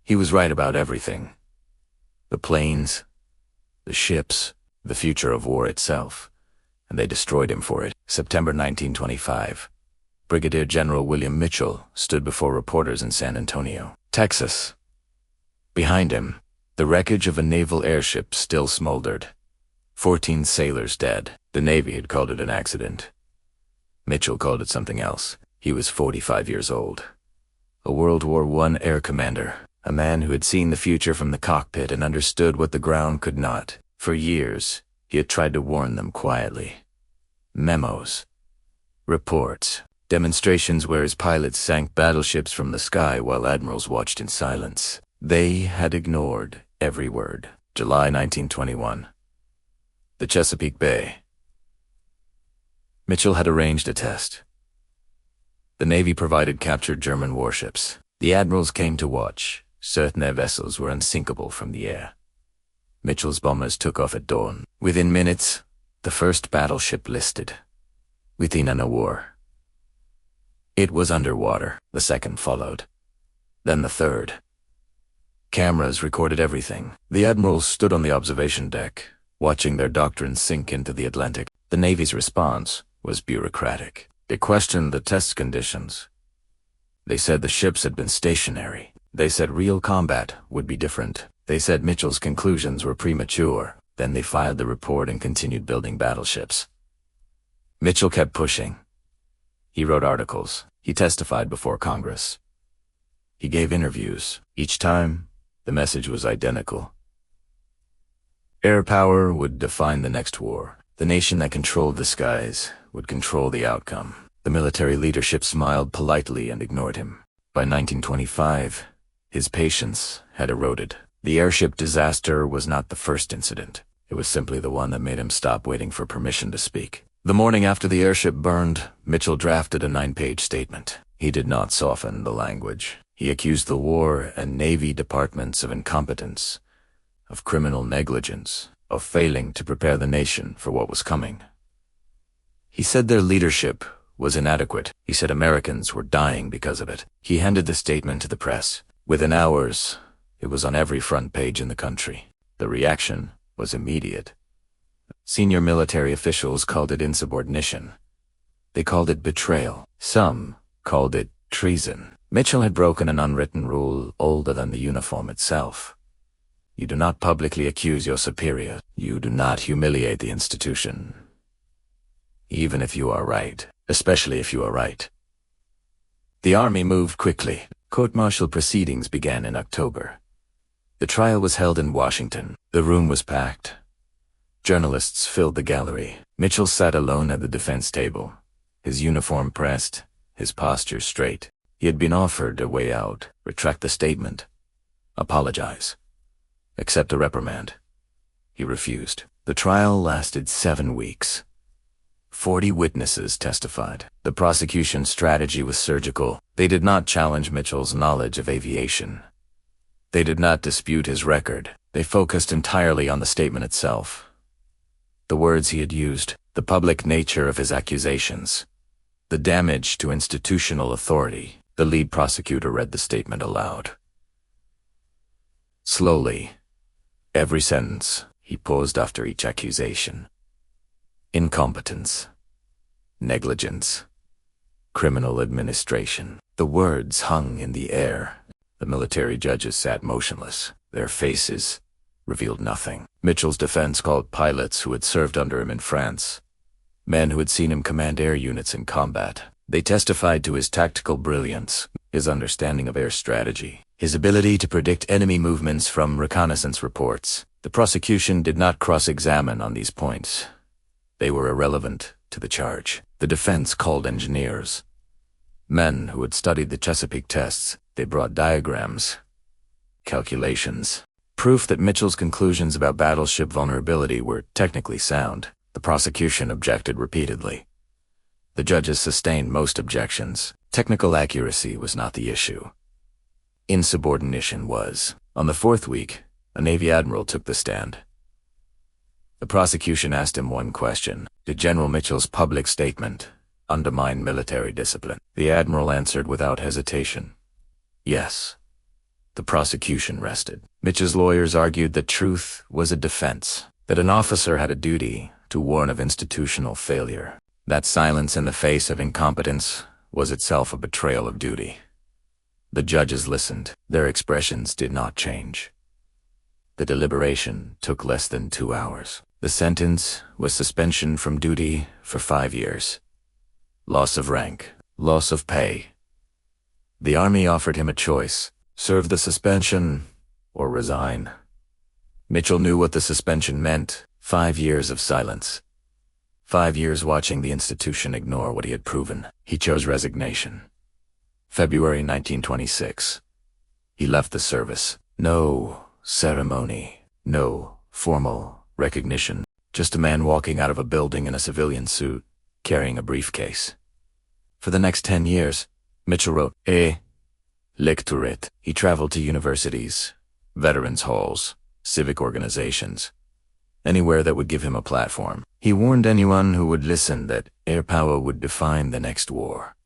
He was right about everything. The planes, the ships, the future of war itself. And they destroyed him for it. September 1925. Brigadier General William Mitchell stood before reporters in San Antonio, Texas. Behind him, the wreckage of a naval airship still smoldered. 14 sailors dead. The Navy had called it an accident. Mitchell called it something else. He was 45 years old. A World War I air commander, a man who had seen the future from the cockpit and understood what the ground could not. For years, he had tried to warn them quietly. Memos, reports, demonstrations where his pilots sank battleships from the sky while admirals watched in silence. They had ignored every word. July 1921. The Chesapeake Bay. Mitchell had arranged a test. The Navy provided captured German warships. The admirals came to watch, certain their vessels were unsinkable from the air. Mitchell's bombers took off at dawn. Within minutes, the first battleship listed. Within an war. It was underwater. The second followed. Then the third. Cameras recorded everything. The admirals stood on the observation deck, watching their doctrines sink into the Atlantic. The Navy's response was bureaucratic. They questioned the test conditions. They said the ships had been stationary. They said real combat would be different. They said Mitchell's conclusions were premature. Then they filed the report and continued building battleships. Mitchell kept pushing. He wrote articles. He testified before Congress. He gave interviews. Each time, the message was identical. Air power would define the next war. The nation that controlled the skies would control the outcome. The military leadership smiled politely and ignored him. By 1925, his patience had eroded. The airship disaster was not the first incident. It was simply the one that made him stop waiting for permission to speak. The morning after the airship burned, Mitchell drafted a 9-page statement. He did not soften the language. He accused the War and Navy departments of incompetence, of criminal negligence, of failing to prepare the nation for what was coming. He said their leadership was inadequate. He said Americans were dying because of it. He handed the statement to the press. Within hours, it was on every front page in the country. The reaction was immediate. Senior military officials called it insubordination. They called it betrayal. Some called it treason. Mitchell had broken an unwritten rule older than the uniform itself. You do not publicly accuse your superior. You do not humiliate the institution. Even if you are right, especially if you are right. The Army moved quickly. Court-martial proceedings began in October. The trial was held in Washington. The room was packed. Journalists filled the gallery. Mitchell sat alone at the defense table, his uniform pressed, his posture straight. He had been offered a way out, retract the statement, apologize, accept a reprimand. He refused. The trial lasted 7 weeks. 40 witnesses testified. The prosecution's strategy was surgical. They did not challenge Mitchell's knowledge of aviation. They did not dispute his record. They focused entirely on the statement itself. The words he had used, the public nature of his accusations, the damage to institutional authority. The lead prosecutor read the statement aloud. Slowly, every sentence, he paused after each accusation. Incompetence, negligence, criminal administration. The words hung in the air. The military judges sat motionless. Their faces revealed nothing. Mitchell's defense called pilots who had served under him in France, men who had seen him command air units in combat. They testified to his tactical brilliance, his understanding of air strategy, his ability to predict enemy movements from reconnaissance reports. The prosecution did not cross-examine on these points. They were irrelevant to the charge. The defense called engineers, men who had studied the Chesapeake tests. They brought diagrams, calculations, proof that Mitchell's conclusions about battleship vulnerability were technically sound. The prosecution objected repeatedly. The judges sustained most objections. Technical accuracy was not the issue. Insubordination was. On the 4th week, a Navy admiral took the stand. The prosecution asked him one question. Did General Mitchell's public statement undermine military discipline? The admiral answered without hesitation. Yes. The prosecution rested. Mitchell's lawyers argued that truth was a defense, that an officer had a duty to warn of institutional failure. That silence in the face of incompetence was itself a betrayal of duty. The judges listened. Their expressions did not change. The deliberation took less than 2 hours. The sentence was suspension from duty for 5 years. Loss of rank, loss of pay. The army offered him a choice: serve the suspension or resign. Mitchell knew what the suspension meant: 5 years of silence. 5 years watching the institution ignore what he had proven. He chose resignation. February 1926. He left the service. No ceremony, no formal recognition. Just a man walking out of a building in a civilian suit, carrying a briefcase. For the next 10 years, Mitchell wrote a lectorate. He traveled to universities, veterans' halls, civic organizations, anywhere that would give him a platform. He warned anyone who would listen that air power would define the next war,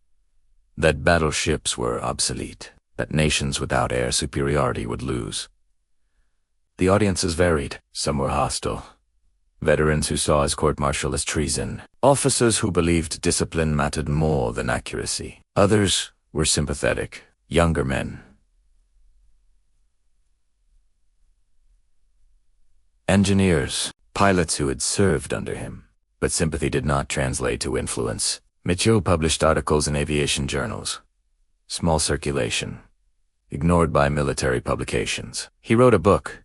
that battleships were obsolete, that nations without air superiority would lose. The audiences varied. Some were hostile. Veterans who saw his court-martial as treason. Officers who believed discipline mattered more than accuracy. Others were sympathetic. Younger men. Engineers. Pilots who had served under him. But sympathy did not translate to influence. Mitchell published articles in aviation journals. Small circulation. Ignored by military publications. He wrote a book,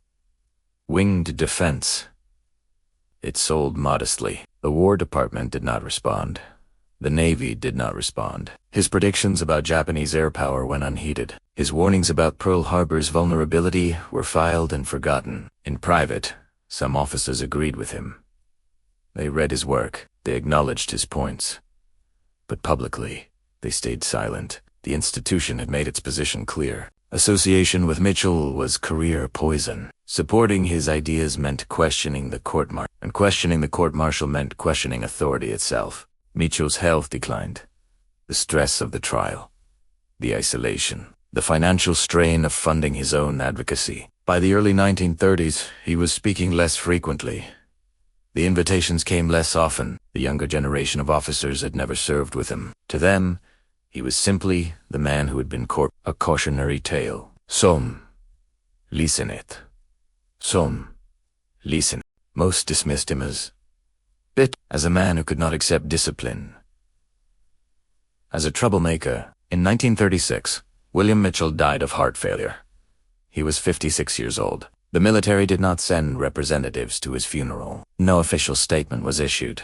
Winged Defense. It sold modestly. The War Department did not respond. The Navy did not respond. His predictions about Japanese air power went unheeded. His warnings about Pearl Harbor's vulnerability were filed and forgotten. In private, some officers agreed with him. They read his work. They acknowledged his points. But publicly, they stayed silent. The institution had made its position clear. Association with Mitchell was career poison. Supporting his ideas meant questioning the court-martial, and questioning the court-martial meant questioning authority itself. Mitchell's health declined. The stress of the trial, the isolation, the financial strain of funding his own advocacy. By the early 1930s, he was speaking less frequently. The invitations came less often. The younger generation of officers had never served with him. To them, he was simply the man who had been a cautionary tale. Some listened. Some listened. Most dismissed him as a man who could not accept discipline. As a troublemaker, in 1936, William Mitchell died of heart failure. He was 56 years old. The military did not send representatives to his funeral. No official statement was issued.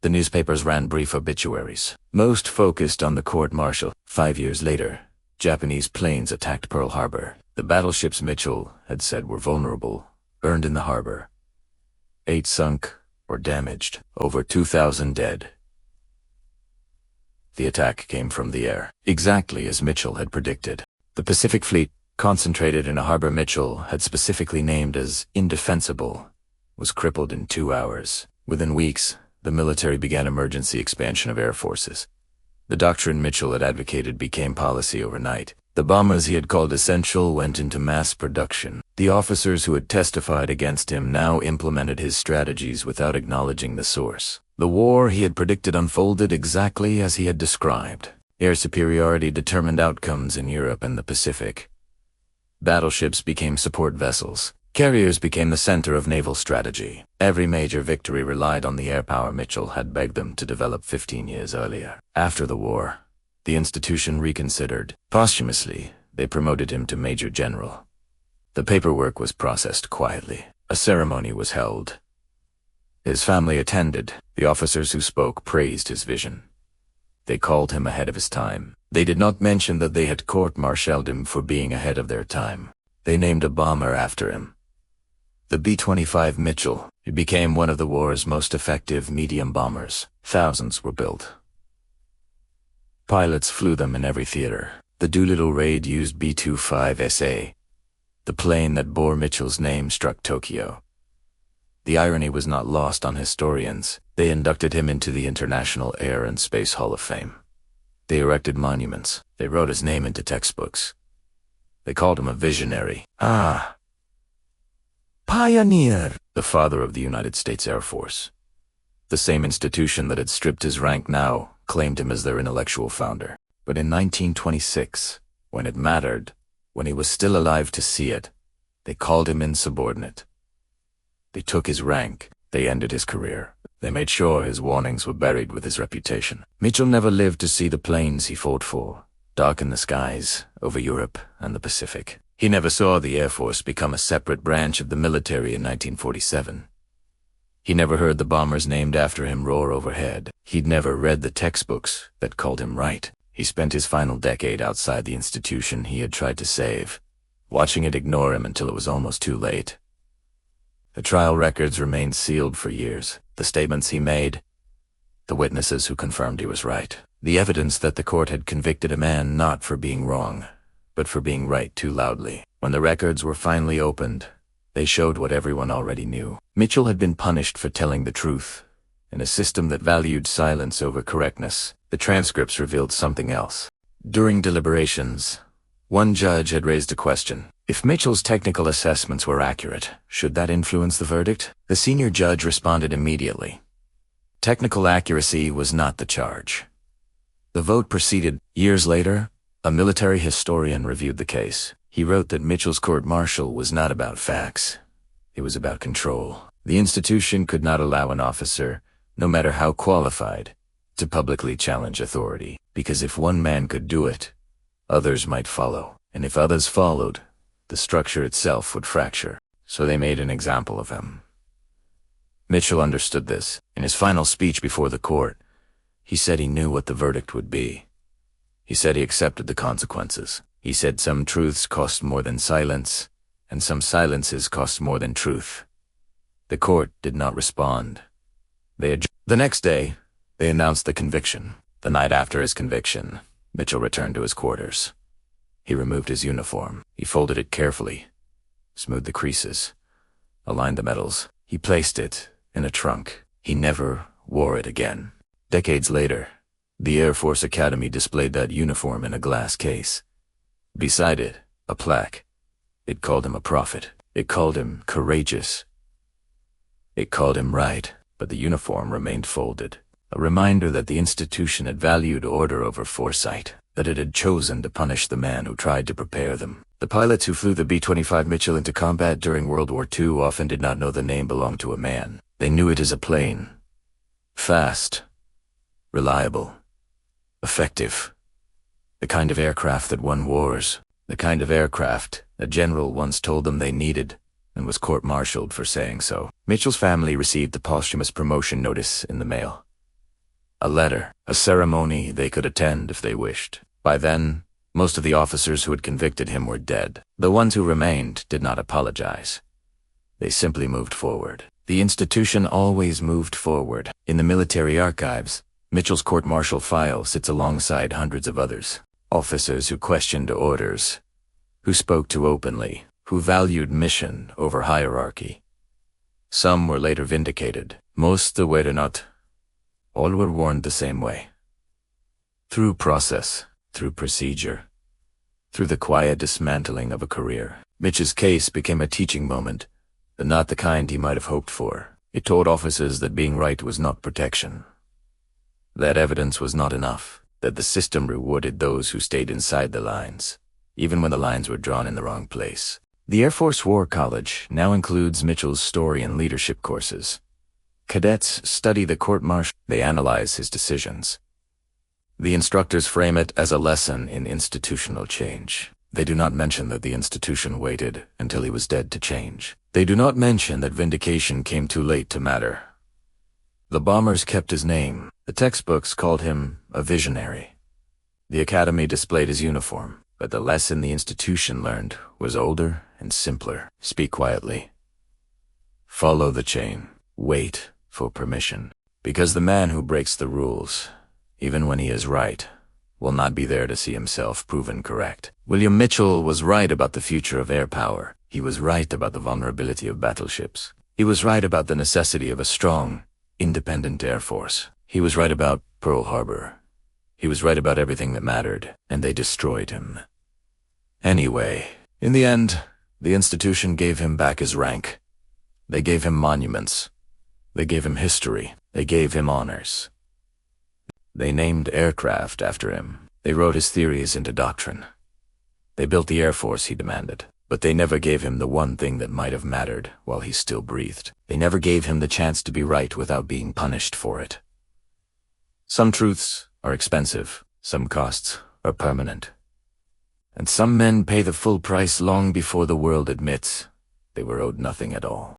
The newspapers ran brief obituaries. Most focused on the court-martial. 5 years later, Japanese planes attacked Pearl Harbor. The battleships Mitchell had said were vulnerable burned in the harbor. 8 sunk or damaged. Over 2,000 dead. The attack came from the air, exactly as Mitchell had predicted. The Pacific Fleet, concentrated in a harbor Mitchell had specifically named as indefensible, was crippled in 2 hours. Within weeks, the military began emergency expansion of air forces. The doctrine Mitchell had advocated became policy overnight. The bombers he had called essential went into mass production. The officers who had testified against him now implemented his strategies without acknowledging the source. The war he had predicted unfolded exactly as he had described. Air superiority determined outcomes in Europe and the Pacific. Battleships became support vessels. Carriers became the center of naval strategy. Every major victory relied on the air power Mitchell had begged them to develop 15 years earlier. After the war, the institution reconsidered. Posthumously, they promoted him to Major General. The paperwork was processed quietly. A ceremony was held. His family attended. The officers who spoke praised his vision. They called him ahead of his time. They did not mention that they had court-martialed him for being ahead of their time. They named a bomber after him. The B-25 Mitchell. It became one of the war's most effective medium bombers. Thousands were built. Pilots flew them in every theater. The Doolittle raid used B-25SA. The plane that bore Mitchell's name struck Tokyo. The irony was not lost on historians. They inducted him into the International Air and Space Hall of Fame. They erected monuments. They wrote his name into textbooks. They called him a visionary. Pioneer. The father of the United States Air Force. The same institution that had stripped his rank now claimed him as their intellectual founder. But in 1926, when it mattered, when he was still alive to see it, they called him insubordinate. They took his rank. They ended his career. They made sure his warnings were buried with his reputation. Mitchell never lived to see the planes he fought for darken the skies over Europe and the Pacific. He never saw the Air Force become a separate branch of the military in 1947. He never heard the bombers named after him roar overhead. He'd never read the textbooks that called him right. He spent his final decade outside the institution he had tried to save, watching it ignore him until it was almost too late. The trial records remained sealed for years. The statements he made, the witnesses who confirmed he was right, the evidence that the court had convicted a man not for being wrong, but for being right too loudly. When the records were finally opened, they showed what everyone already knew. Mitchell had been punished for telling the truth. In a system that valued silence over correctness, the transcripts revealed something else. During deliberations, one judge had raised a question. If Mitchell's technical assessments were accurate, should that influence the verdict? The senior judge responded immediately. Technical accuracy was not the charge. The vote proceeded. Years later, a military historian reviewed the case. He wrote that Mitchell's court-martial was not about facts. It was about control. The institution could not allow an officer, no matter how qualified, to publicly challenge authority, because if one man could do it, others might follow. And if others followed, the structure itself would fracture. So they made an example of him. Mitchell understood this. In his final speech before the court, he said he knew what the verdict would be. He said he accepted the consequences. He said some truths cost more than silence, and some silences cost more than truth. The court did not respond. The next day, they announced the conviction. The night after his conviction, Mitchell returned to his quarters. He removed his uniform. He folded it carefully, smoothed the creases, aligned the medals. He placed it in a trunk. He never wore it again. Decades later, the Air Force Academy displayed that uniform in a glass case. Beside it, a plaque. It called him a prophet. It called him courageous. It called him right, but the uniform remained folded. A reminder that the institution had valued order over foresight, that it had chosen to punish the man who tried to prepare them. The pilots who flew the B-25 Mitchell into combat during World War II often did not know the name belonged to a man. They knew it as a plane. Fast, reliable, effective. The kind of aircraft that won wars. The kind of aircraft a general once told them they needed and was court-martialed for saying so. Mitchell's family received a posthumous promotion notice in the mail. A letter, a ceremony they could attend if they wished. By then, most of the officers who had convicted him were dead. The ones who remained did not apologize. They simply moved forward. The institution always moved forward. In the military archives, Mitchell's court-martial file sits alongside hundreds of others. Officers who questioned orders, who spoke too openly, who valued mission over hierarchy. Some were later vindicated. Most were not. All were warned the same way. Through process, through procedure, through the quiet dismantling of a career. Mitch's case became a teaching moment, but not the kind he might have hoped for. It taught officers that being right was not protection. That evidence was not enough, that the system rewarded those who stayed inside the lines, even when the lines were drawn in the wrong place. The Air Force War College now includes Mitchell's story and leadership courses. Cadets study the court-martial. They analyze his decisions. The instructors frame it as a lesson in institutional change. They do not mention that the institution waited until he was dead to change. They do not mention that vindication came too late to matter. The bombers kept his name. The textbooks called him a visionary. The academy displayed his uniform, but the lesson the institution learned was older and simpler. Speak quietly. Follow the chain. Wait for permission. Because the man who breaks the rules, even when he is right, will not be there to see himself proven correct. William Mitchell was right about the future of air power. He was right about the vulnerability of battleships. He was right about the necessity of a strong, independent Air Force. He was right about Pearl Harbor. He was right about everything that mattered, and they destroyed him. Anyway, in the end, the institution gave him back his rank. They gave him monuments. They gave him history. They gave him honors. They named aircraft after him. They wrote his theories into doctrine. They built the Air Force he demanded. But they never gave him the one thing that might have mattered while he still breathed. They never gave him the chance to be right without being punished for it. Some truths are expensive. Some costs are permanent. And some men pay the full price long before the world admits they were owed nothing at all.